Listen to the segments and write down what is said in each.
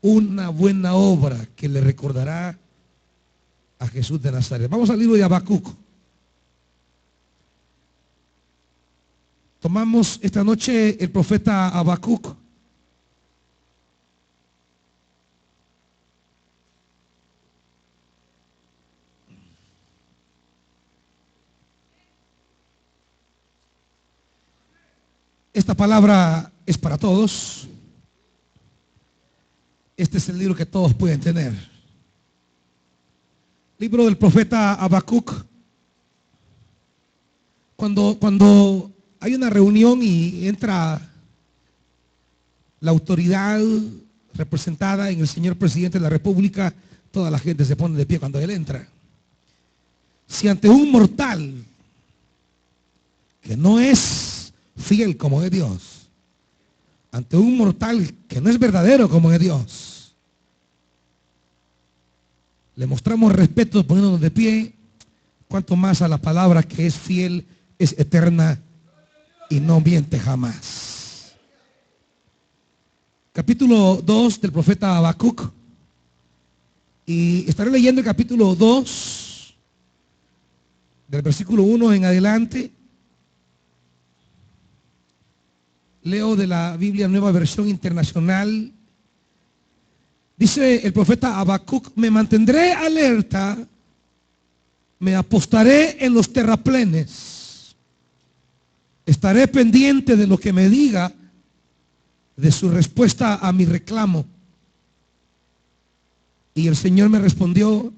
una buena obra que le recordará a Jesús de Nazaret. Vamos al libro de Habacuc. Tomamos esta noche el profeta Habacuc. Esta palabra es para todos. Este es el libro que todos pueden tener. Libro del profeta Habacuc. Cuando hay una reunión y entra la autoridad representada en el señor presidente de la República, toda la gente se pone de pie cuando él entra. Si ante un mortal que no es fiel como es Dios, ante un mortal que no es verdadero como es Dios, le mostramos respeto poniéndonos de pie, cuanto más a la palabra que es fiel, es eterna y no miente jamás. Capítulo 2 del profeta Habacuc, y estaré leyendo el capítulo 2 del versículo 1 en adelante. Leo de la Biblia Nueva Versión Internacional. Dice el profeta Habacuc: me mantendré alerta, me apostaré en los terraplenes, estaré pendiente de lo que me diga, de su respuesta a mi reclamo. Y el Señor me respondió: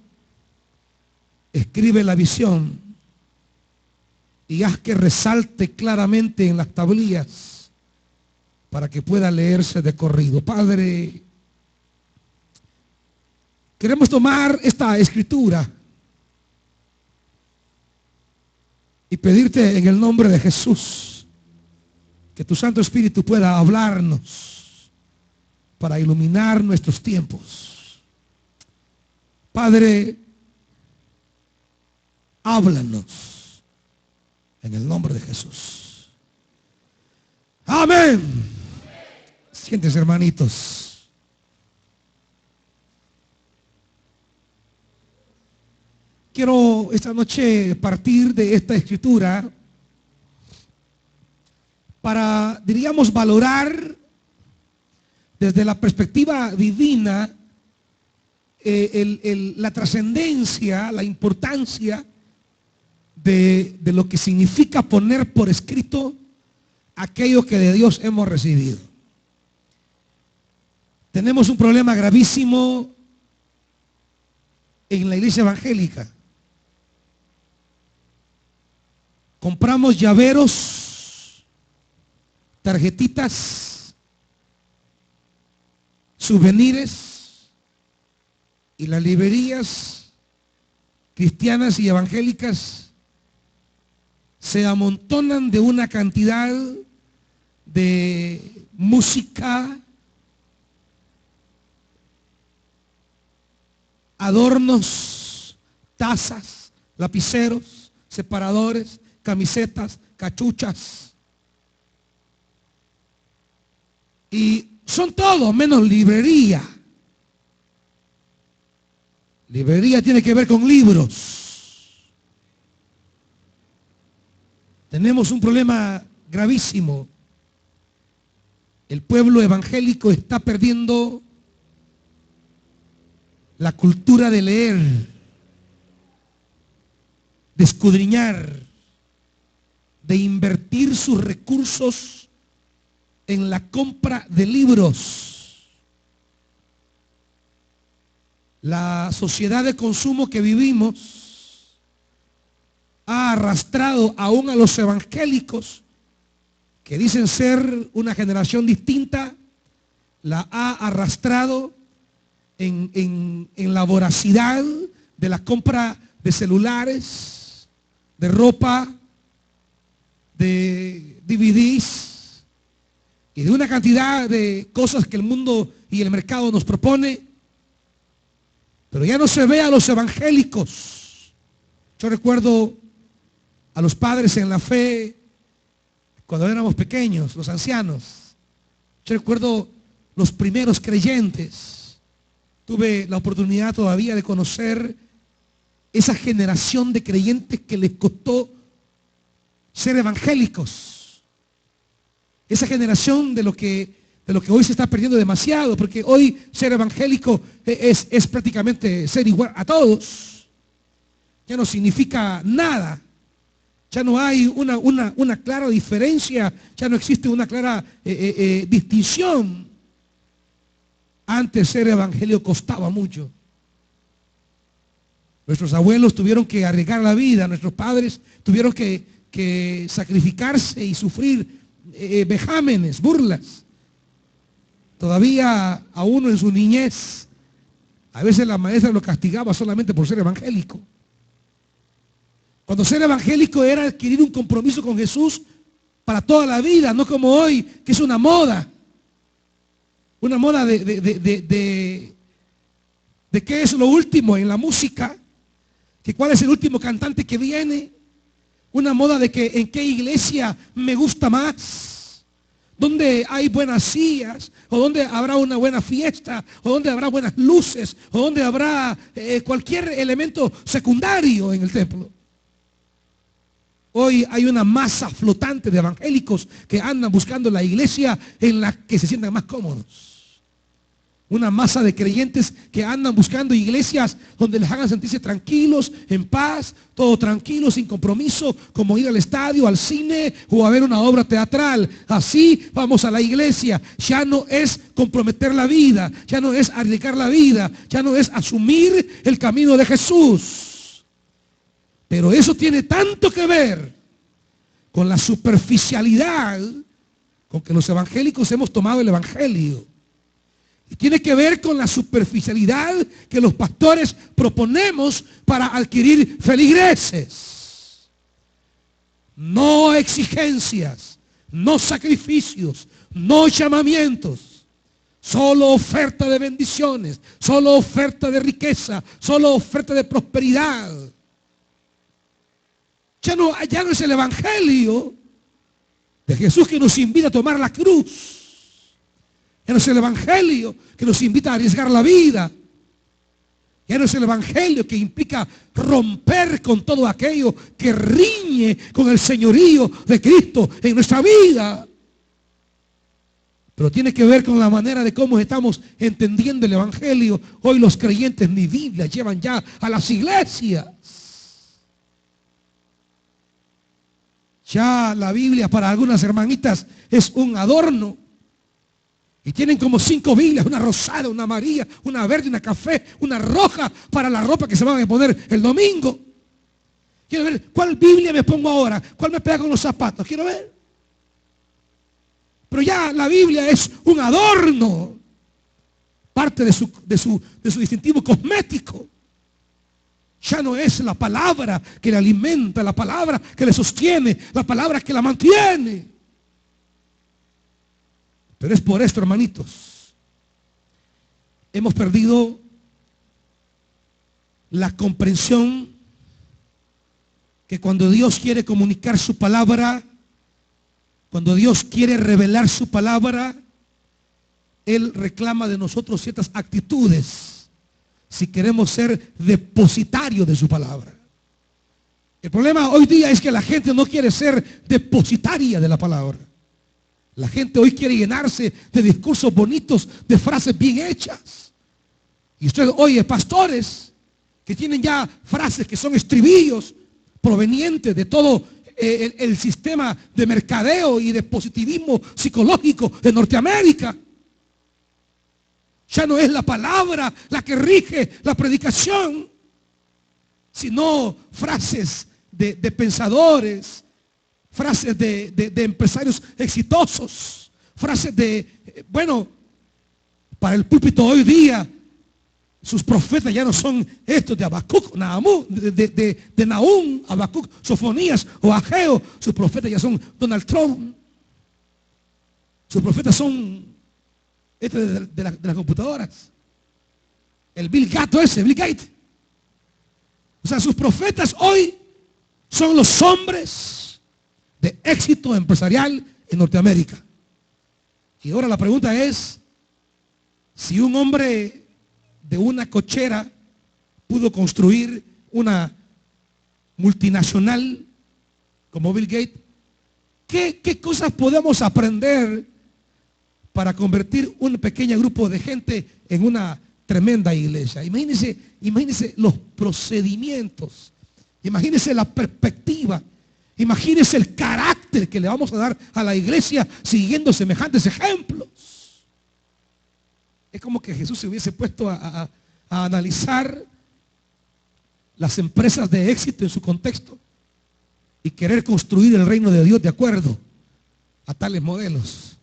escribe la visión y haz que resalte claramente en las tablillas para que pueda leerse de corrido. Padre, queremos tomar esta escritura y pedirte en el nombre de Jesús que tu Santo Espíritu pueda hablarnos para iluminar nuestros tiempos. Padre, háblanos en el nombre de Jesús. Amén. Siéntense, hermanitos. Quiero esta noche partir de esta escritura para, diríamos, valorar desde la perspectiva divina la trascendencia, la importancia de lo que significa poner por escrito aquello que de Dios hemos recibido. Tenemos un problema gravísimo en la iglesia evangélica. Compramos llaveros, tarjetitas, souvenirs, y las librerías cristianas y evangélicas se amontonan de una cantidad de música, adornos, tazas, lapiceros, separadores, camisetas, cachuchas. Y son todo menos librería. Librería tiene que ver con libros. Tenemos un problema gravísimo. El pueblo evangélico está perdiendo la cultura de leer, de escudriñar, de invertir sus recursos en la compra de libros. La sociedad de consumo que vivimos ha arrastrado aún a los evangélicos, que dicen ser una generación distinta, la ha arrastrado en la voracidad de la compra de celulares, de ropa, de DVDs y de una cantidad de cosas que el mundo y el mercado nos propone. Pero ya no se ve a los evangélicos. Yo recuerdo a los padres en la fe cuando éramos pequeños, los ancianos. Yo recuerdo los primeros creyentes. Tuve la oportunidad todavía de conocer esa generación de creyentes que les costó ser evangélicos. Esa generación de lo que hoy se está perdiendo demasiado, porque hoy ser evangélico es prácticamente ser igual a todos. Ya no significa nada. Ya no hay una clara diferencia, ya no existe una clara distinción. Antes ser evangelio costaba mucho. Nuestros abuelos tuvieron que arriesgar la vida, nuestros padres tuvieron que sacrificarse y sufrir vejámenes, burlas. Todavía a uno en su niñez, a veces la maestra lo castigaba solamente por ser evangélico. Cuando ser evangélico era adquirir un compromiso con Jesús para toda la vida, no como hoy, que es una moda. Una moda de qué es lo último en la música, que cuál es el último cantante que viene. Una moda de que en qué iglesia me gusta más, donde hay buenas sillas, o donde habrá una buena fiesta, o donde habrá buenas luces, o donde habrá cualquier elemento secundario en el templo. Hoy hay una masa flotante de evangélicos que andan buscando la iglesia en la que se sientan más cómodos. Una masa de creyentes que andan buscando iglesias donde les hagan sentirse tranquilos, en paz, todo tranquilo, sin compromiso, como ir al estadio, al cine o a ver una obra teatral. Así vamos a la iglesia. Ya no es comprometer la vida, ya no es arriesgar la vida, ya no es asumir el camino de Jesús. Pero eso tiene tanto que ver con la superficialidad con que los evangélicos hemos tomado el evangelio. Y tiene que ver con la superficialidad que los pastores proponemos para adquirir feligreses. No exigencias, no sacrificios, no llamamientos. Solo oferta de bendiciones, solo oferta de riqueza, solo oferta de prosperidad. Ya no es el evangelio de Jesús que nos invita a tomar la cruz. Ya no es el evangelio que nos invita a arriesgar la vida. Ya no es el evangelio que implica romper con todo aquello que riñe con el señorío de Cristo en nuestra vida. Pero tiene que ver con la manera de cómo estamos entendiendo el evangelio. Hoy los creyentes ni Biblia llevan ya a las iglesias. Ya la Biblia para algunas hermanitas es un adorno. Y tienen como 5 Biblias, una rosada, una amarilla, una verde, una café, una roja para la ropa que se van a poner el domingo. Quiero ver cuál Biblia me pongo ahora, cuál me pega con los zapatos, quiero ver. Pero ya la Biblia es un adorno, parte de su distintivo cosmético. Ya no es la palabra que le alimenta, la palabra que le sostiene, la palabra que la mantiene. Pero es por esto, hermanitos, hemos perdido la comprensión que cuando Dios quiere comunicar su palabra, cuando Dios quiere revelar su palabra, Él reclama de nosotros ciertas actitudes si queremos ser depositarios de su palabra. El problema hoy día es que la gente no quiere ser depositaria de la palabra. La gente hoy quiere llenarse de discursos bonitos, de frases bien hechas. Y usted oye pastores que tienen ya frases que son estribillos provenientes de todo el sistema de mercadeo y de positivismo psicológico de Norteamérica. Ya no es la palabra la que rige la predicación, sino frases de pensadores, frases de empresarios exitosos, frases para el púlpito hoy día, sus profetas ya no son estos de Habacuc, de Nahum, Habacuc, Sofonías o Ageo. Sus profetas ya son Donald Trump. Sus profetas son de las computadoras. El Bill Gates. O sea, sus profetas hoy son los hombres de éxito empresarial en Norteamérica. Y ahora la pregunta es, si un hombre de una cochera pudo construir una multinacional como Bill Gates. ¿Qué cosas podemos aprender para convertir un pequeño grupo de gente en una tremenda iglesia? Imagínense los procedimientos, imagínense la perspectiva, imagínense el carácter que le vamos a dar a la iglesia siguiendo semejantes ejemplos. Es como que Jesús se hubiese puesto a analizar las empresas de éxito en su contexto y querer construir el reino de Dios de acuerdo a tales modelos.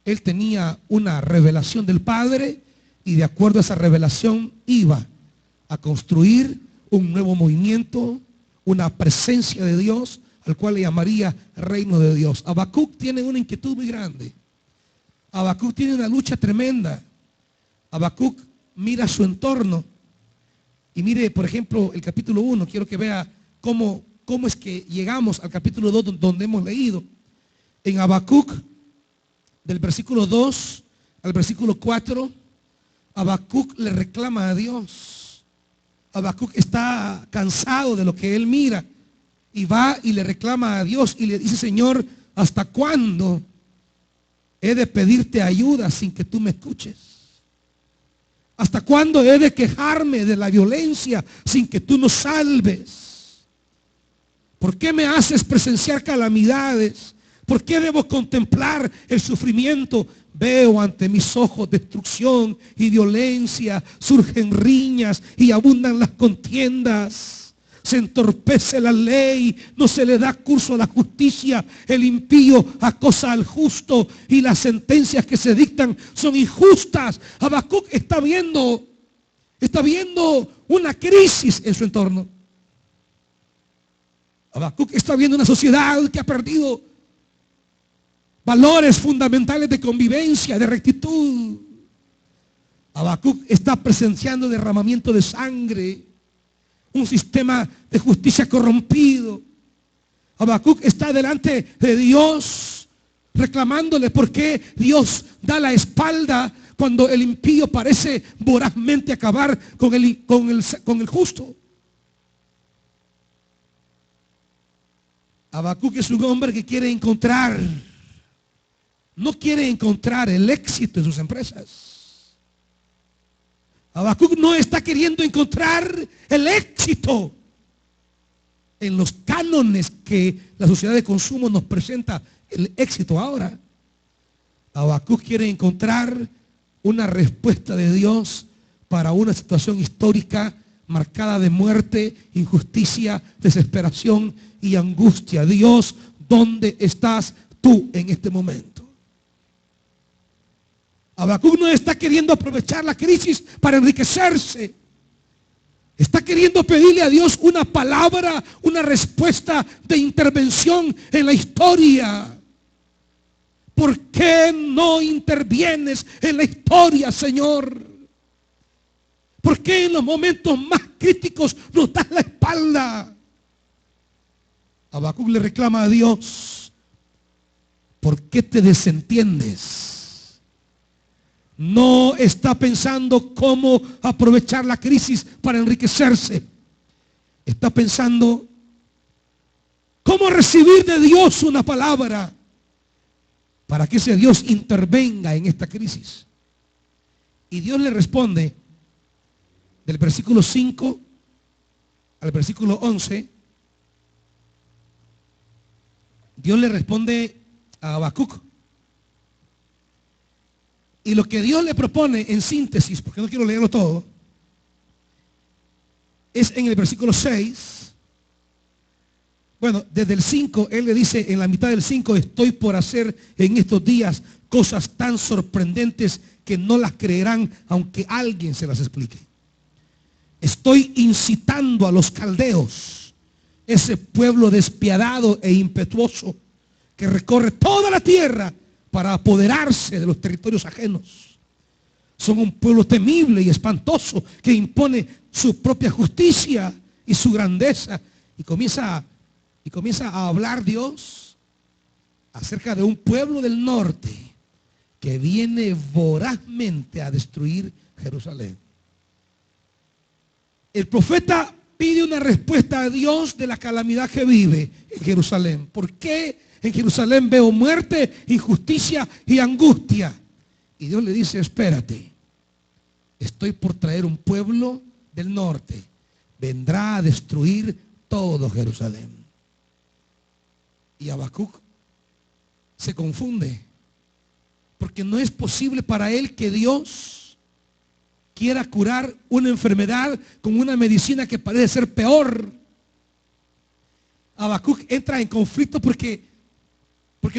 Él tenía una revelación del Padre y de acuerdo a esa revelación iba a construir un nuevo movimiento, una presencia de Dios, al cual le llamaría reino de Dios. Habacuc tiene una inquietud muy grande. Habacuc tiene una lucha tremenda. Habacuc mira su entorno y mire, por ejemplo, el capítulo 1. Quiero que vea cómo es que llegamos al capítulo 2 donde hemos leído. En Habacuc, del versículo 2 al versículo 4, Habacuc le reclama a Dios. Habacuc está cansado de lo que él mira y va y le reclama a Dios y le dice: Señor, ¿hasta cuándo he de pedirte ayuda sin que tú me escuches? ¿Hasta cuándo he de quejarme de la violencia sin que tú nos salves? ¿Por qué me haces presenciar calamidades? ¿Por qué debo contemplar el sufrimiento? Veo ante mis ojos destrucción y violencia, surgen riñas y abundan las contiendas. Se entorpece la ley, no se le da curso a la justicia, el impío acosa al justo y las sentencias que se dictan son injustas. Habacuc está viendo una crisis en su entorno. Habacuc está viendo una sociedad que ha perdido valores fundamentales de convivencia, de rectitud. Habacuc está presenciando derramamiento de sangre, un sistema de justicia corrompido. Habacuc está delante de Dios reclamándole por qué Dios da la espalda cuando el impío parece vorazmente acabar con el justo. Habacuc es un hombre que no quiere encontrar el éxito en sus empresas. Habacuc no está queriendo encontrar el éxito en los cánones que la sociedad de consumo nos presenta el éxito ahora. Habacuc quiere encontrar una respuesta de Dios para una situación histórica marcada de muerte, injusticia, desesperación y angustia. Dios, ¿dónde estás tú en este momento? Habacuc no está queriendo aprovechar la crisis para enriquecerse. Está queriendo pedirle a Dios una palabra, una respuesta de intervención en la historia. ¿Por qué no intervienes en la historia, Señor? ¿Por qué en los momentos más críticos nos das la espalda? Habacuc le reclama a Dios: ¿por qué te desentiendes? No está pensando cómo aprovechar la crisis para enriquecerse. Está pensando cómo recibir de Dios una palabra para que ese Dios intervenga en esta crisis. Y Dios le responde del versículo 5 al versículo 11. Dios le responde a Habacuc. Y lo que Dios le propone en síntesis, porque no quiero leerlo todo, es en el versículo 6. Bueno, desde el 5, Él le dice en la mitad del 5: estoy por hacer en estos días cosas tan sorprendentes que no las creerán aunque alguien se las explique. Estoy incitando a los caldeos, ese pueblo despiadado e impetuoso que recorre toda la tierra para apoderarse de los territorios ajenos. Son un pueblo temible y espantoso que impone su propia justicia y su grandeza. Y comienza a hablar Dios acerca de un pueblo del norte que viene vorazmente a destruir Jerusalén. El profeta pide una respuesta a Dios de la calamidad que vive en Jerusalén. ¿Por qué en Jerusalén veo muerte, injusticia y angustia? Y Dios le dice, espérate, estoy por traer un pueblo del norte. Vendrá a destruir todo Jerusalén. Y Habacuc se confunde, porque no es posible para él que Dios quiera curar una enfermedad con una medicina que parece ser peor. Habacuc entra en conflicto porque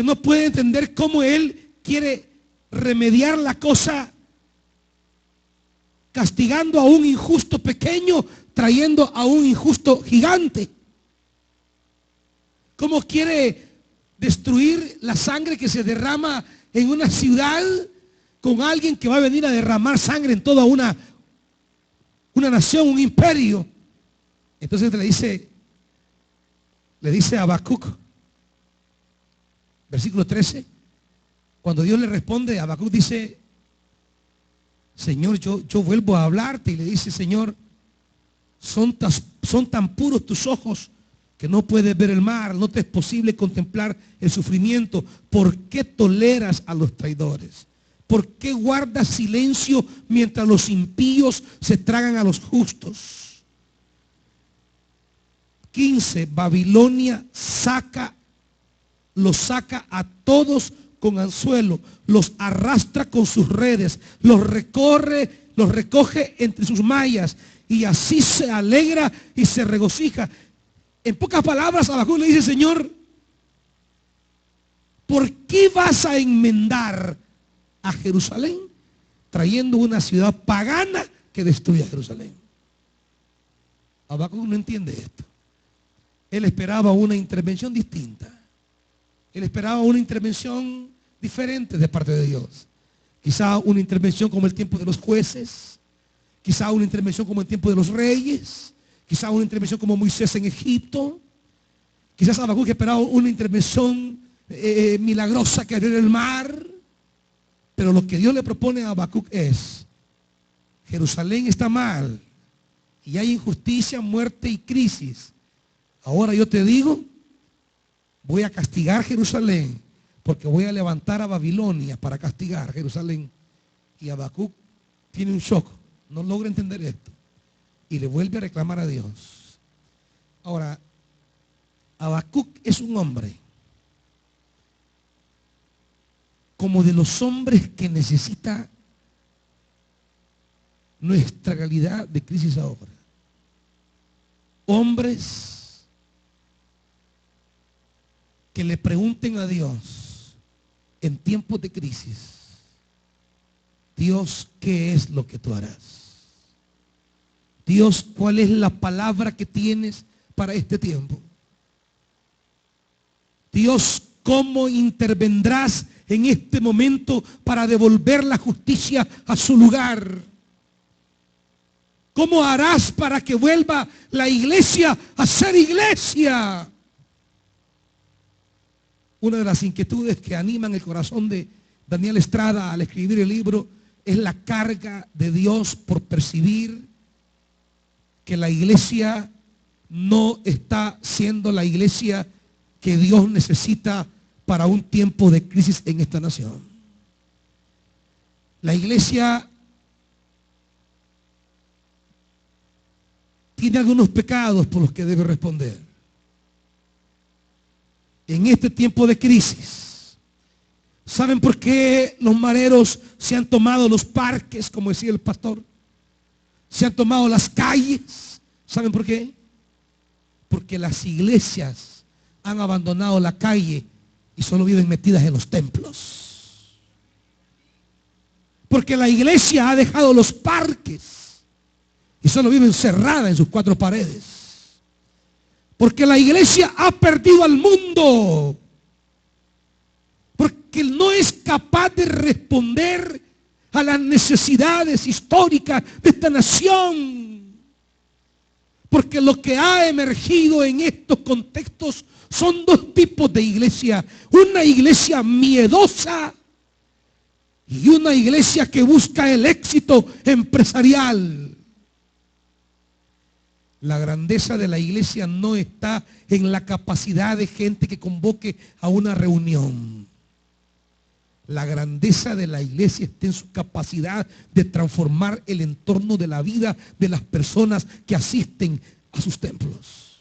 no puede entender cómo él quiere remediar la cosa castigando a un injusto pequeño, trayendo a un injusto gigante. ¿Cómo quiere destruir la sangre que se derrama en una ciudad con alguien que va a venir a derramar sangre en toda una nación, un imperio? Entonces le dice a Habacuc, versículo 13, cuando Dios le responde, Habacuc dice, Señor, yo vuelvo a hablarte. Y le dice, Señor, son tan puros tus ojos que no puedes ver el mal, no te es posible contemplar el sufrimiento. ¿Por qué toleras a los traidores? ¿Por qué guardas silencio mientras los impíos se tragan a los justos? 15. Babilonia los saca a todos con anzuelo, los arrastra con sus redes, los recoge entre sus mallas, y así se alegra y se regocija. En pocas palabras, Habacuc le dice, Señor, ¿por qué vas a enmendar a Jerusalén trayendo una ciudad pagana que destruye a Jerusalén? Habacuc no entiende esto. Él esperaba una intervención distinta. Él esperaba una intervención diferente de parte de Dios. Quizá una intervención como el tiempo de los jueces. Quizá una intervención como el tiempo de los reyes. Quizá una intervención como Moisés en Egipto. Quizás Habacuc esperaba una intervención milagrosa que abriera el mar. Pero lo que Dios le propone a Habacuc es, Jerusalén está mal y hay injusticia, muerte y crisis. Ahora yo te digo, voy a castigar Jerusalén, porque voy a levantar a Babilonia para castigar Jerusalén. Y Habacuc tiene un shock, no logra entender esto, y le vuelve a reclamar a Dios. Ahora, Habacuc es un hombre como de los hombres que necesita nuestra realidad de crisis ahora. Hombres que le pregunten a Dios en tiempos de crisis, Dios, ¿qué es lo que tú harás? Dios, ¿cuál es la palabra que tienes para este tiempo? Dios, ¿cómo intervendrás en este momento para devolver la justicia a su lugar? ¿Cómo harás para que vuelva la iglesia a ser iglesia? Una de las inquietudes que animan el corazón de Daniel Estrada al escribir el libro es la carga de Dios por percibir que la iglesia no está siendo la iglesia que Dios necesita para un tiempo de crisis en esta nación. La iglesia tiene algunos pecados por los que debe responder. En este tiempo de crisis, ¿saben por qué los mareros se han tomado los parques, como decía el pastor? Se han tomado las calles. ¿Saben por qué? Porque las iglesias han abandonado la calle y solo viven metidas en los templos. Porque la iglesia ha dejado los parques y solo vive encerrada en sus cuatro paredes. Porque la iglesia ha perdido al mundo. Porque no es capaz de responder a las necesidades históricas de esta nación. Porque lo que ha emergido en estos contextos son dos tipos de iglesia. Una iglesia miedosa y una iglesia que busca el éxito empresarial. La grandeza de la iglesia no está en la capacidad de gente que convoque a una reunión. La grandeza de la iglesia está en su capacidad de transformar el entorno de la vida de las personas que asisten a sus templos.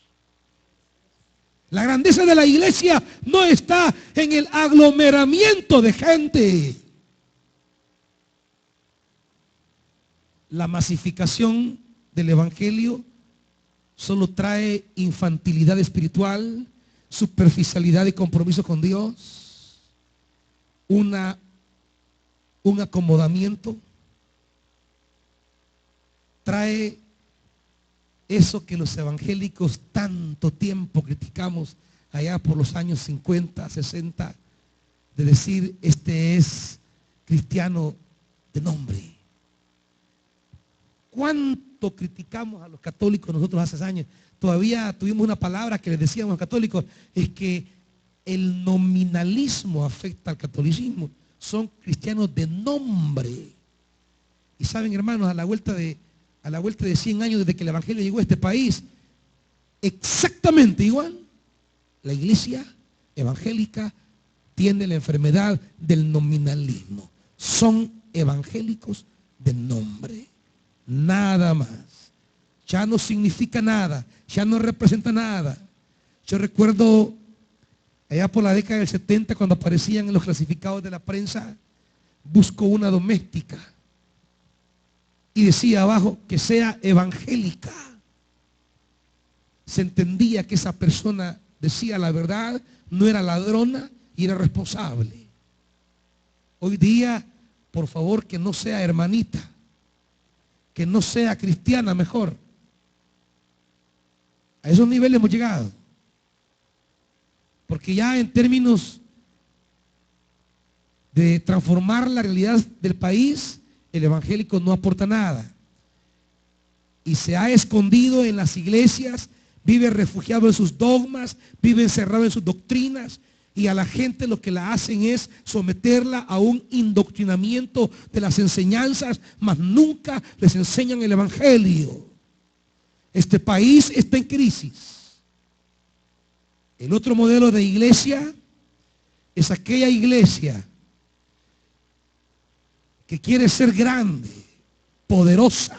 La grandeza de la iglesia no está en el aglomeramiento de gente. La masificación del evangelio solo trae infantilidad espiritual, superficialidad y compromiso con Dios, un acomodamiento. Trae eso que los evangélicos tanto tiempo criticamos allá por los años 50, 60, de decir, este es cristiano de nombre. ¿Cuánto criticamos a los católicos nosotros hace años? Todavía tuvimos una palabra que les decíamos a los católicos, es que el nominalismo afecta al catolicismo. Son cristianos de nombre. Y saben, hermanos, a la vuelta de 100 años desde que el evangelio llegó a este país, exactamente igual, la iglesia evangélica tiene la enfermedad del nominalismo. Son evangélicos de nombre. Nada más. Ya no significa nada, ya no representa nada. Yo recuerdo allá por la década del 70, cuando aparecían en los clasificados de la prensa, busco una doméstica. Y decía abajo que sea evangélica. Se entendía que esa persona decía la verdad, no era ladrona y era responsable. Hoy día, por favor, que no sea hermanita, que no sea cristiana mejor. A esos niveles hemos llegado. Porque ya en términos de transformar la realidad del país, el evangélico no aporta nada. Y se ha escondido en las iglesias, vive refugiado en sus dogmas, vive encerrado en sus doctrinas, y a la gente lo que la hacen es someterla a un indoctrinamiento de las enseñanzas, mas nunca les enseñan el evangelio. Este país está en crisis. El otro modelo de iglesia es aquella iglesia que quiere ser grande, poderosa,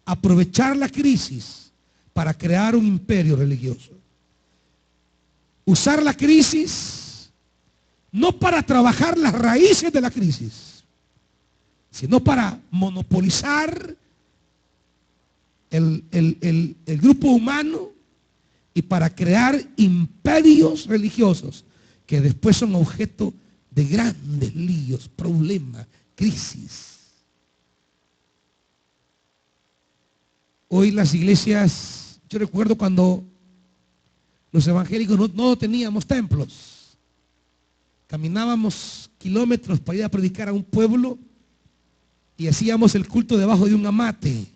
aprovechar la crisis para crear un imperio religioso. Usar la crisis no para trabajar las raíces de la crisis, sino para monopolizar el grupo humano y para crear imperios religiosos que después son objeto de grandes líos, problemas, crisis. Hoy las iglesias, yo recuerdo cuando los evangélicos no teníamos templos. Caminábamos kilómetros para ir a predicar a un pueblo y hacíamos el culto debajo de un amate.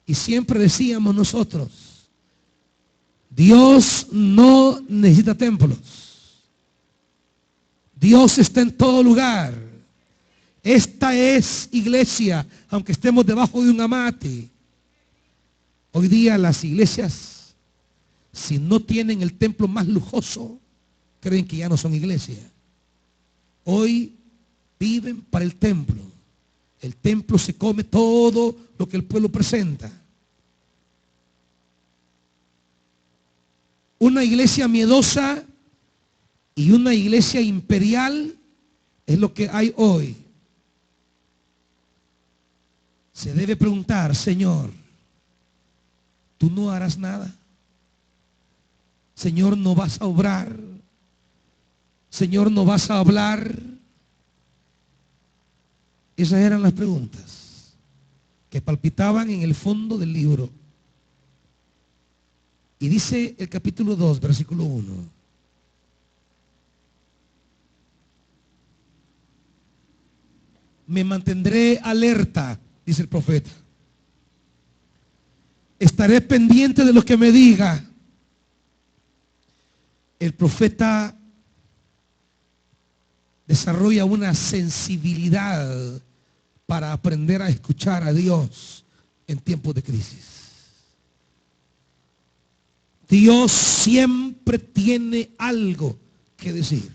Y siempre decíamos nosotros, Dios no necesita templos. Dios está en todo lugar. Esta es iglesia, aunque estemos debajo de un amate. Hoy día las iglesias, si no tienen el templo más lujoso, creen que ya no son iglesia. Hoy viven para el templo. El templo se come todo lo que el pueblo presenta. Una iglesia miedosa y una iglesia imperial es lo que hay hoy. Se debe preguntar, Señor, ¿tú no harás nada? Señor, ¿no vas a obrar? Señor, ¿no vas a hablar? Esas eran las preguntas que palpitaban en el fondo del libro. Y dice el capítulo 2, versículo 1. Me mantendré alerta, dice el profeta. Estaré pendiente de lo que me diga. El profeta desarrolla una sensibilidad para aprender a escuchar a Dios en tiempos de crisis. Dios siempre tiene algo que decir.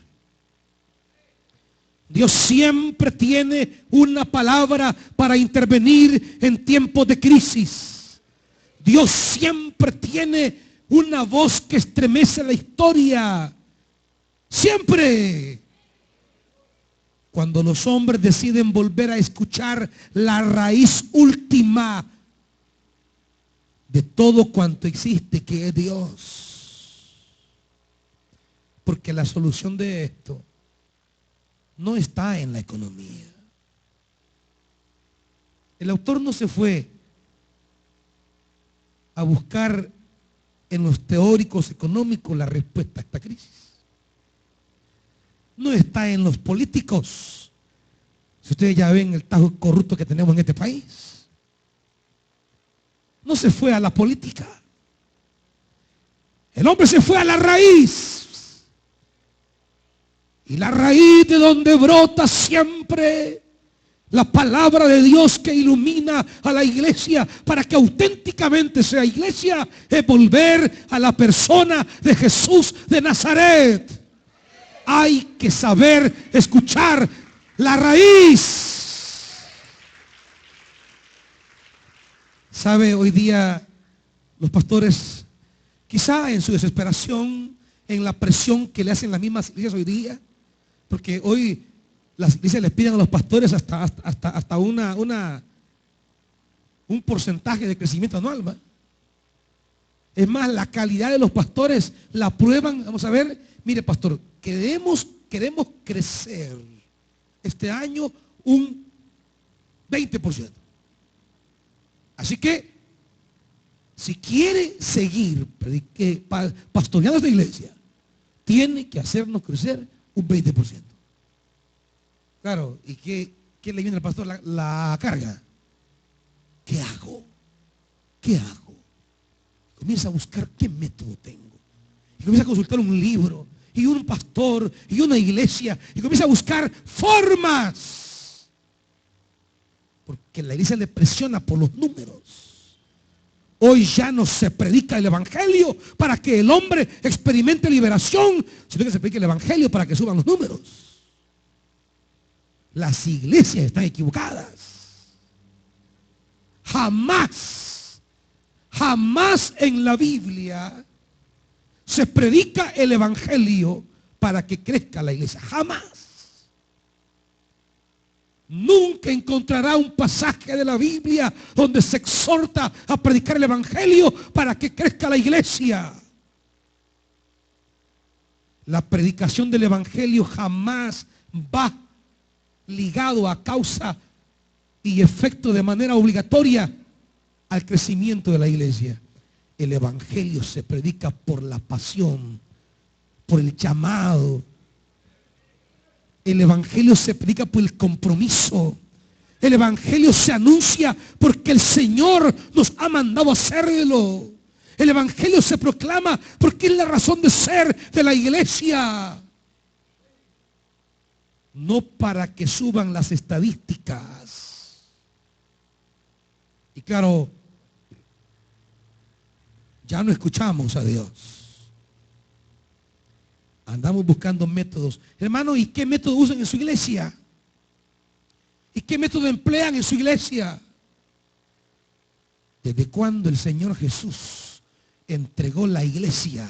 Dios siempre tiene una palabra para intervenir en tiempos de crisis. Dios siempre tiene una voz que estremece la historia. Siempre. Cuando los hombres deciden volver a escuchar la raíz última de todo cuanto existe, que es Dios. Porque la solución de esto no está en la economía. El autor no se fue a buscar en los teóricos económicos la respuesta a esta crisis. No está en los políticos. Si ustedes ya ven el tajo corrupto que tenemos en este país. No se fue a la política. El hombre se fue a la raíz. Y la raíz de donde brota siempre la palabra de Dios que ilumina a la iglesia para que auténticamente sea iglesia, es volver a la persona de Jesús de Nazaret. Hay que saber escuchar la raíz. ¿Sabe? Hoy día los pastores, quizá en su desesperación, en la presión que le hacen las mismas iglesias hoy día, porque hoy las iglesias les piden a los pastores hasta un porcentaje de crecimiento anual, ¿va? Es más, la calidad de los pastores la prueban. Vamos a ver, mire pastor, queremos crecer este año un 20%. Así que, si quiere seguir pastoreando esta iglesia, tiene que hacernos crecer un 20%. Claro, ¿y qué le viene al pastor? La carga. ¿Qué hago? ¿Qué hago? Comienza a buscar qué método tengo. Y comienza a consultar un libro, y un pastor, y una iglesia, y comienza a buscar formas. Porque la iglesia le presiona por los números. Hoy ya no se predica el evangelio para que el hombre experimente liberación, sino que se predica el evangelio para que suban los números. Las iglesias están equivocadas. Jamás en la Biblia se predica el evangelio para que crezca la iglesia. Jamás. Nunca encontrará un pasaje de la Biblia donde se exhorta a predicar el evangelio para que crezca la iglesia. La predicación del evangelio jamás va ligado a causa y efecto de manera obligatoria al crecimiento de la iglesia. El evangelio se predica por la pasión, por el llamado. El evangelio se predica por el compromiso. El evangelio se anuncia porque el Señor nos ha mandado a hacerlo. El evangelio se proclama porque es la razón de ser de la iglesia. No para que suban las estadísticas. Y claro, ya no escuchamos a Dios. Andamos buscando métodos. Hermano, ¿y qué método usan en su iglesia? ¿Y qué método emplean en su iglesia? ¿Desde cuándo el Señor Jesús entregó la iglesia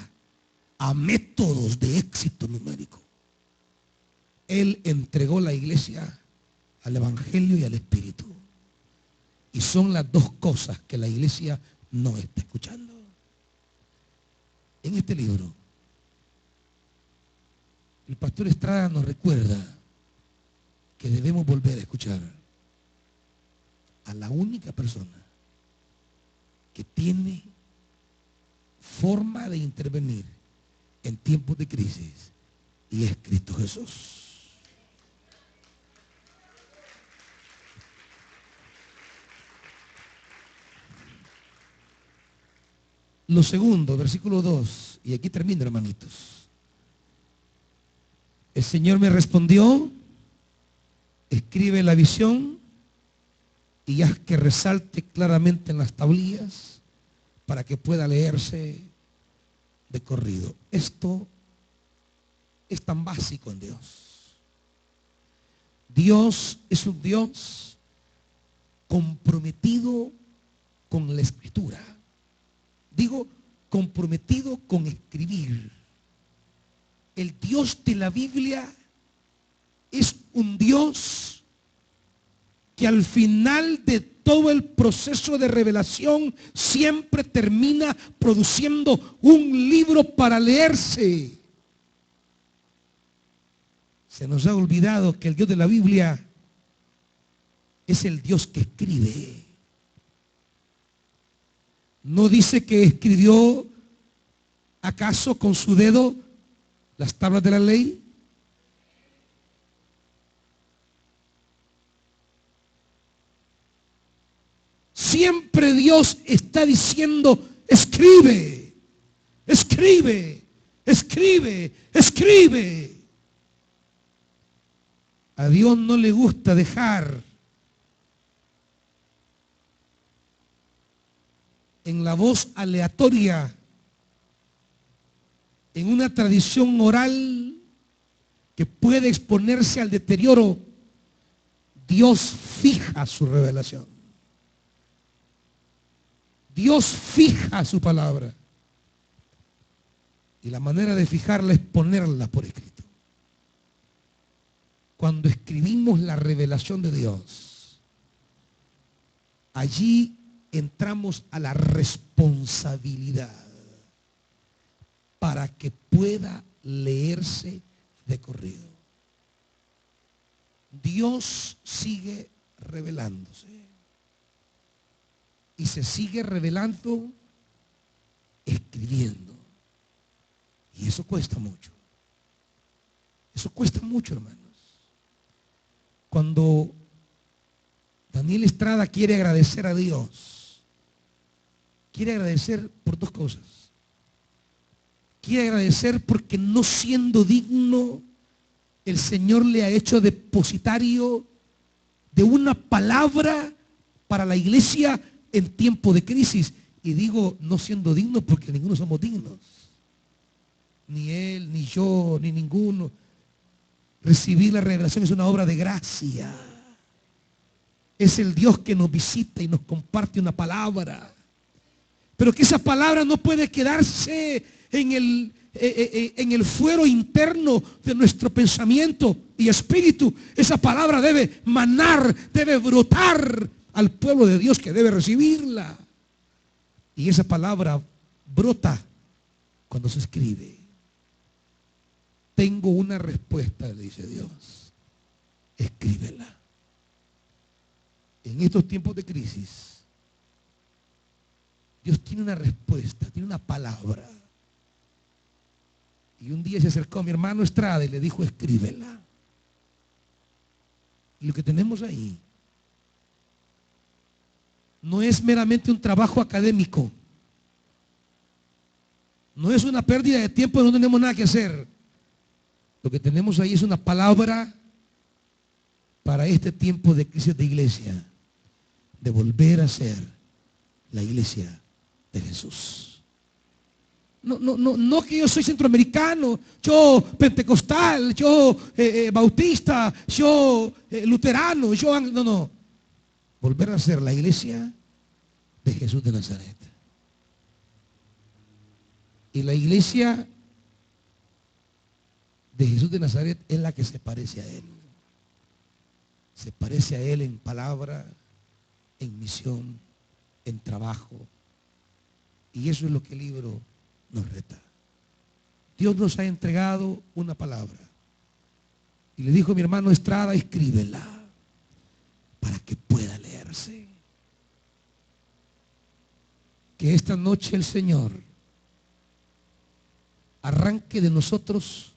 a métodos de éxito numérico? Él entregó la iglesia al evangelio y al espíritu. Y son las dos cosas que la iglesia no está escuchando. En este libro, el pastor Estrada nos recuerda que debemos volver a escuchar a la única persona que tiene forma de intervenir en tiempos de crisis, y es Cristo Jesús. Lo segundo, versículo 2, y aquí termino, hermanitos. El Señor me respondió: escribe la visión y haz que resalte claramente en las tablillas para que pueda leerse de corrido. Esto es tan básico en Dios. Dios es un Dios comprometido con la escritura. Digo, comprometido con escribir. El Dios de la Biblia es un Dios que al final de todo el proceso de revelación siempre termina produciendo un libro para leerse. Se nos ha olvidado que el Dios de la Biblia es el Dios que escribe. ¿No dice que escribió acaso con su dedo las tablas de la ley? Siempre Dios está diciendo, escribe, escribe, escribe, escribe. A Dios no le gusta dejar en la voz aleatoria, en una tradición oral que puede exponerse al deterioro. Dios fija su revelación. Dios fija su palabra. Y la manera de fijarla es ponerla por escrito. Cuando escribimos la revelación de Dios, allí entramos a la responsabilidad para que pueda leerse de corrido. Dios sigue revelándose. Y se sigue revelando escribiendo. Y eso cuesta mucho. Eso cuesta mucho, hermanos. Cuando Daniel Estrada quiere agradecer a Dios, quiere agradecer por dos cosas. Quiere agradecer porque no siendo digno, el Señor le ha hecho depositario de una palabra para la iglesia en tiempo de crisis. Y digo no siendo digno porque ninguno somos dignos. Ni él, ni yo, ni ninguno. Recibir la revelación es una obra de gracia. Es el Dios que nos visita y nos comparte una palabra. Pero que esa palabra no puede quedarse en el fuero interno de nuestro pensamiento y espíritu. Esa palabra debe manar, debe brotar al pueblo de Dios que debe recibirla. Y esa palabra brota cuando se escribe. Tengo una respuesta, le dice Dios. Escríbela. En estos tiempos de crisis, Dios tiene una respuesta, tiene una palabra. Y un día se acercó a mi hermano Estrada y le dijo, escríbela. Y lo que tenemos ahí no es meramente un trabajo académico. No es una pérdida de tiempo, no tenemos nada que hacer. Lo que tenemos ahí es una palabra para este tiempo de crisis de iglesia, de volver a ser la iglesia de Jesús. No que yo soy centroamericano, yo pentecostal, yo bautista, yo luterano, no. Volver a ser la iglesia de Jesús de Nazaret. Y la iglesia de Jesús de Nazaret es la que se parece a Él. Se parece a Él en palabra, en misión, en trabajo. Y eso es lo que el libro nos reta. Dios nos ha entregado una palabra. Y le dijo a mi hermano Estrada, escríbela para que pueda leerse. Que esta noche el Señor arranque de nosotros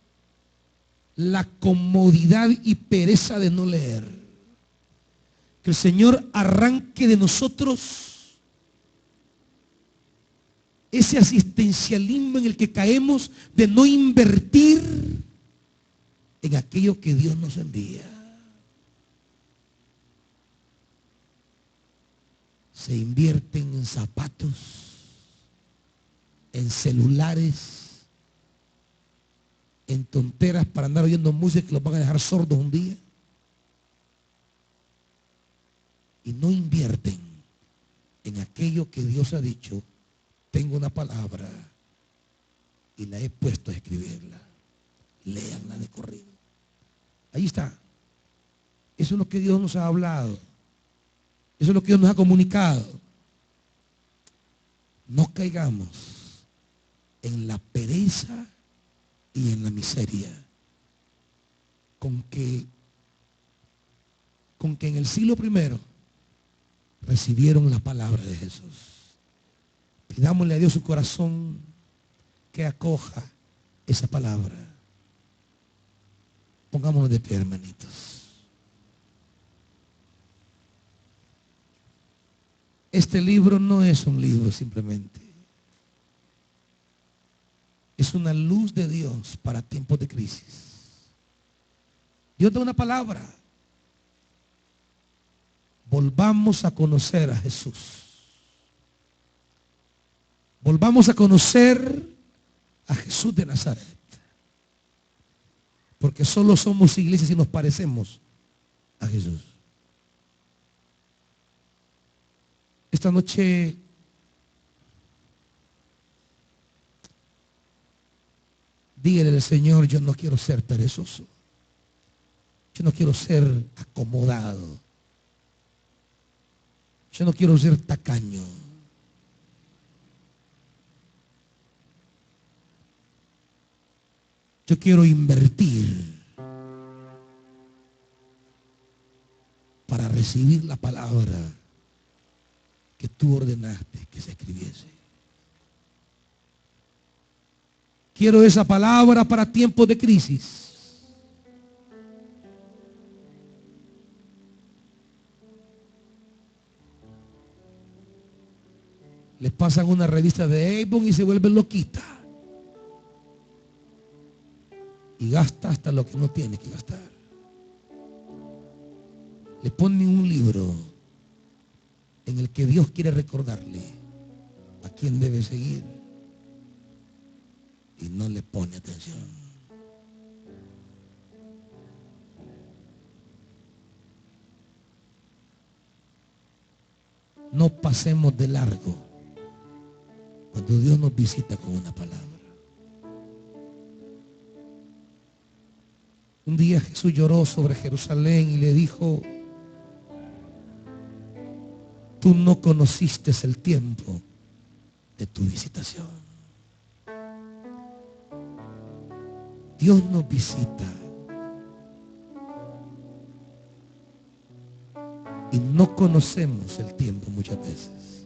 la comodidad y pereza de no leer. Que el Señor arranque de nosotros ese asistencialismo en el que caemos de no invertir en aquello que Dios nos envía. se invierten en zapatos, en celulares, en tonteras para andar oyendo música que los van a dejar sordos un día. Y no invierten en aquello que Dios ha dicho. Tengo una palabra y la he puesto a escribirla. Léanla de corrido. Ahí está. Eso es lo que Dios nos ha hablado. Eso es lo que Dios nos ha comunicado. No caigamos en la pereza y en la miseria con que en el siglo I recibieron la palabra de Jesús. Pidámosle a Dios su corazón que acoja esa palabra. Pongámonos de pie, hermanitos. Este libro no es un libro simplemente. Es una luz de Dios para tiempos de crisis. Dios da una palabra. Volvamos a conocer a Jesús. Volvamos a conocer a Jesús de Nazaret. Porque solo somos iglesias si nos parecemos a Jesús. Esta noche dígale al Señor, yo no quiero ser perezoso. Yo no quiero ser acomodado. Yo no quiero ser tacaño. Yo quiero invertir para recibir la palabra que tú ordenaste que se escribiese. Quiero esa palabra para tiempos de crisis. Les pasan una revista de Avon y se vuelven loquita. Y gasta hasta lo que no tiene que gastar. Le ponen un libro en el que Dios quiere recordarle a quién debe seguir. Y no le pone atención. No pasemos de largo cuando Dios nos visita con una palabra. Un día Jesús lloró sobre Jerusalén y le dijo, tú no conociste el tiempo de tu visitación. Dios nos visita y no conocemos el tiempo muchas veces.